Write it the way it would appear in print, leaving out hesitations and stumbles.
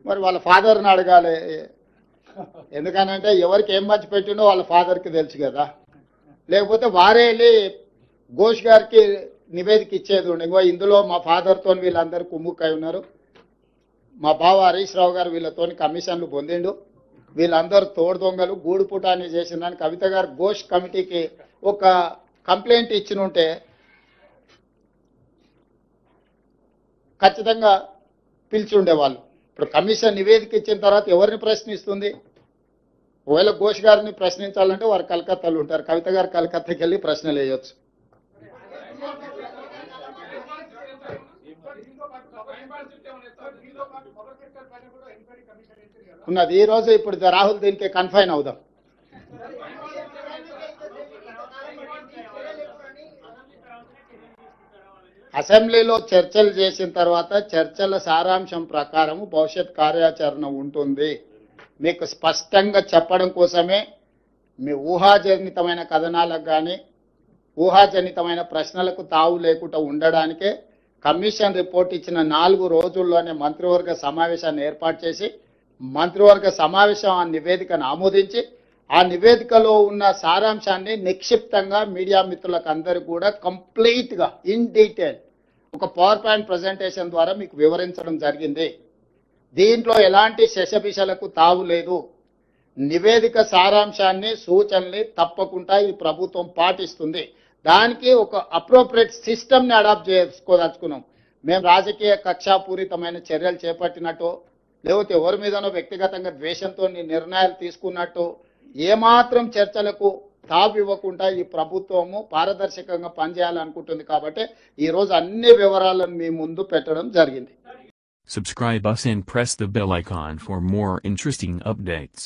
మరి వాళ్ళ ఫాదర్ని అడగాలి. ఎందుకనంటే ఎవరికి ఏం మంచి పెట్టిండో వాళ్ళ ఫాదర్కి తెలుసు కదా. లేకపోతే వారే వెళ్ళి ఘోష్ గారికి నివేదిక ఇచ్చేది ఉండే, ఇంకో ఇందులో మా ఫాదర్తో వీళ్ళందరూ కుమ్ముక్కై ఉన్నారు, మా బావ హరీష్ రావు గారు వీళ్ళతో కమిషన్లు పొందిండు, వీళ్ళందరూ తోడు దొంగలు గూడు పుటాన్ని చేసిందని కవిత గారు ఘోష్ కమిటీకి ఒక కంప్లైంట్ ఇచ్చినుంటే ఖచ్చితంగా పిలిచి ఉండేవాళ్ళు. ఇప్పుడు కమిషన్ నివేదిక ఇచ్చిన తర్వాత ఎవరిని ప్రశ్నిస్తుంది? ఒకవేళ ఘోష్ గారిని ప్రశ్నించాలంటే వారు కలకత్తాలో ఉంటారు, కవిత గారు కలకత్తాకి వెళ్ళి ప్రశ్నలు వేయొచ్చు. ఉన్నది ఈ రోజు. ఇప్పుడు రాహుల్ దీనికి కన్ఫైన్ అవుదాం. అసెంబ్లీలో చర్చలు చేసిన తర్వాత చర్చల సారాంశం ప్రకారం భవిష్యత్ కార్యాచరణ ఉంటుంది. మీకు స్పష్టంగా చెప్పడం కోసమే మీ ఊహాజనితమైన కథనాలకు కానీ ఊహాజనితమైన ప్రశ్నలకు తావు లేకుండా ఉండడానికే కమిషన్ రిపోర్ట్ ఇచ్చిన 4 రోజుల్లోనే మంత్రివర్గ సమావేశాన్ని ఏర్పాటు చేసి మంత్రివర్గ సమావేశం ఆ నివేదికను ఆమోదించి ఆ నివేదికలో ఉన్న సారాంశాన్ని నిక్షిప్తంగా మీడియా మిత్రులకు అందరూ కూడా కంప్లీట్గా ఇన్ డీటెయిల్ ఒక పవర్ పాయింట్ ప్రజెంటేషన్ ద్వారా మీకు వివరించడం జరిగింది. దీంట్లో ఎలాంటి శశభిషలకు తావు లేదు. నివేదిక సారాంశాన్ని సూచనల్ని తప్పకుండా ఈ ప్రభుత్వం పాటిస్తుంది. దానికి ఒక అప్రోప్రియేట్ సిస్టమ్ని అడాప్ట్ చేసుకోదలుచుకున్నాం. మేము రాజకీయ కక్షాపూరితమైన చర్యలు చేపట్టినట్టు లేకపోతే ఎవరి మీదనో వ్యక్తిగతంగా ద్వేషంతో నిర్ణయాలు తీసుకున్నట్టు ఏమాత్రం చర్చలకు తావు ఇవ్వకుండా ఈ ప్రభుత్వము పారదర్శకంగా పనిచేయాలనుకుంటుంది. కాబట్టి ఈ రోజు అన్ని వివరాలను మీ ముందు పెట్టడం జరిగింది. Subscribe us and press the bell icon for more interesting updates.